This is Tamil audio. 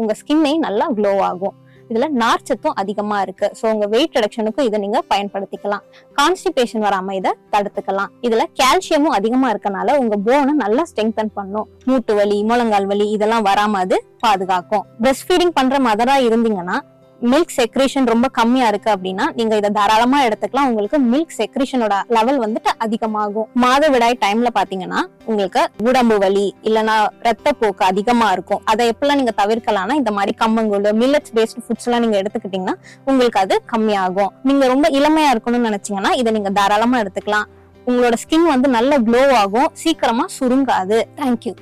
உங்க ஸ்கின்னை நல்லா க்ளோ ஆகும். இதுல நார்ச்சத்தும் அதிகமா இருக்கு. சோ உங்க வெயிட் ரிடக்ஷனுக்கும் இதை நீங்க பயன்படுத்திக்கலாம். கான்ஸ்டிபேஷன் வராம இதை தடுத்துக்கலாம். இதுல கால்சியமும் அதிகமா இருக்கனால உங்க போனை நல்லா ஸ்ட்ரெங்தன் பண்ணும். மூட்டு வலி, முழங்கால் வலி இதெல்லாம் வராம அது பாதுகாக்கும். பிரஸ்ட் ஃபீடிங் பண்ற மதரா இருந்தீங்கன்னா மில்க் செக்ரேஷன் ரொம்ப கம்மியா இருக்கு அப்படின்னா நீங்க இதை தாராளமா எடுத்துக்கலாம். உங்களுக்கு மில்க் செக்ரேஷனோட லெவல் வந்துட்டு அதிகமாகும். மாதவிடாய் டைம்ல பாத்தீங்கன்னா உங்களுக்கு உடம்பு வலி இல்லைன்னா ரத்தப்போக்கு அதிகமா இருக்கும். அதை எப்பெல்லாம் நீங்க தவிர்க்கலாம்னா இந்த மாதிரி கம்மங்கூழ், மில்லட்ஸ் பேஸ்ட் ஃபுட்ஸ் எல்லாம் நீங்க எடுத்துக்கிட்டீங்கன்னா உங்களுக்கு அது கம்மியாகும். நீங்க ரொம்ப இளமையா இருக்கணும்னு நினைச்சீங்கன்னா இதை நீங்க தாராளமா எடுத்துக்கலாம். உங்களோட ஸ்கின் வந்து நல்ல க்ளோ ஆகும், சீக்கிரமா சுருங்காது. தேங்க்யூ.